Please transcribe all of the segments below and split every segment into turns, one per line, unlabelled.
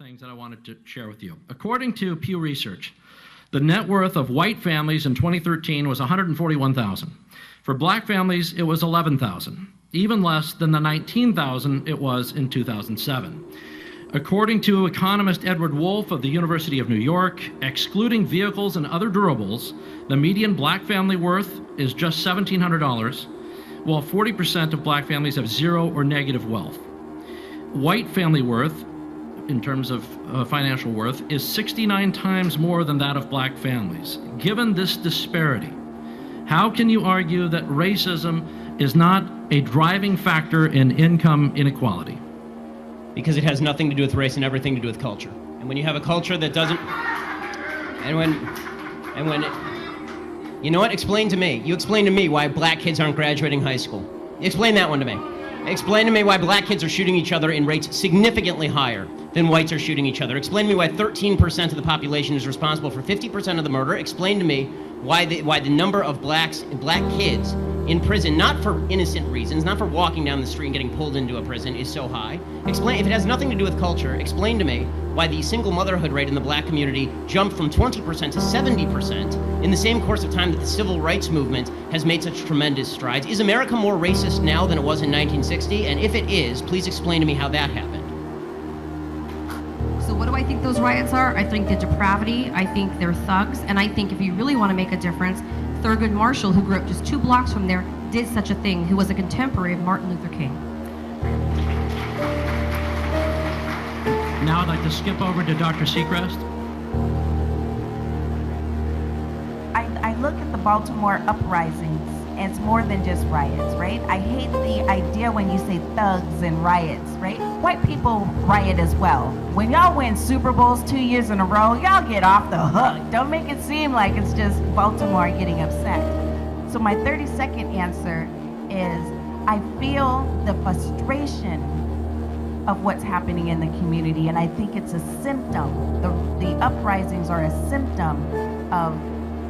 things that I wanted to share with you. According to Pew Research, the net worth of white families in 2013 was $141,000. For black families, it was $11,000, even less than the $19,000 it was in 2007. According to economist Edward Wolf of the University of New York, excluding vehicles and other durables, the median black family worth is just $1,700, while 40% of black families have zero or negative wealth. White family worth, in terms of financial worth, is 69 times more than that of black families. Given this disparity, how can you argue that racism is not a driving factor in income inequality?
Because it has nothing to do with race and everything to do with culture. And when you have a culture that doesn't, you know what? Explain to me. You explain to me why black kids aren't graduating high school. Explain that one to me. Explain to me why black kids are shooting each other in rates significantly higher than whites are shooting each other. Explain to me why 13% of the population is responsible for 50% of the murder. Explain to me why the number of black kids in prison, not for innocent reasons, not for walking down the street and getting pulled into a prison, is so high. Explain, if it has nothing to do with culture, explain to me why the single motherhood rate in the black community jumped from 20% to 70% in the same course of time that the civil rights movement has made such tremendous strides. Is America more racist now than it was in 1960? And if it is, please explain to me how that happened.
So what do I think those riots are? I think they're depravity, I think they're thugs, and I think if you really want to make a difference, Thurgood Marshall, who grew up just 2 blocks from there, did such a thing, who was a contemporary of Martin Luther King.
Now I'd like to skip over to Dr. Seacrest.
I look at the Baltimore uprisings, and it's more than just riots, right? I hate the idea when you say thugs and riots, right? White people riot as well. When y'all win Super Bowls 2 years in a row, y'all get off the hook. Don't make it seem like it's just Baltimore getting upset. So my 30-second answer is I feel the frustration of what's happening in the community, and I think it's a symptom. The uprisings are a symptom of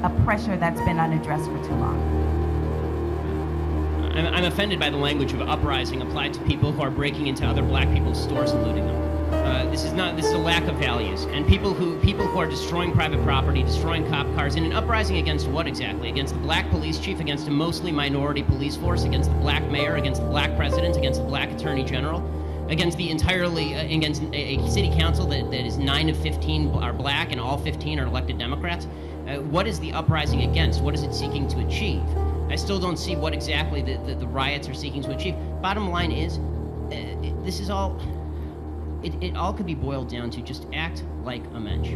a pressure that's been unaddressed for too long.
I'm offended by the language of uprising applied to people who are breaking into other black people's stores and looting them. This is a lack of values. And people who are destroying private property, destroying cop cars, in an uprising against what exactly? Against the black police chief, against a mostly minority police force, against the black mayor, against the black president, against the black attorney general, against against a city council that is 9 of 15 are black and all 15 are elected Democrats. What is the uprising against? What is it seeking to achieve? I still don't see what exactly the riots are seeking to achieve. Bottom line is, this is all, it all could be boiled down to just act like a mensch.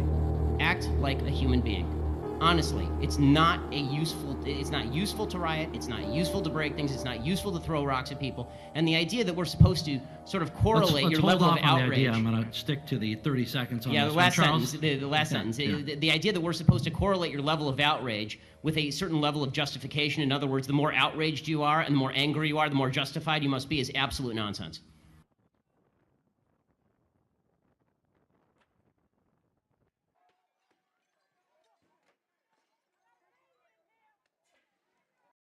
Act like a human being. Honestly, it's not useful to riot, it's not useful to break things, it's not useful to throw rocks at people. And the idea that we're supposed to sort of correlate your level of outrage.
I'm going to stick to the 30 seconds on
the
this
last
one,
sentence. The last sentence.
Yeah.
The idea that we're supposed to correlate your level of outrage with a certain level of justification. In other words, the more outraged you are and the more angry you are, the more justified you must be, is absolute nonsense.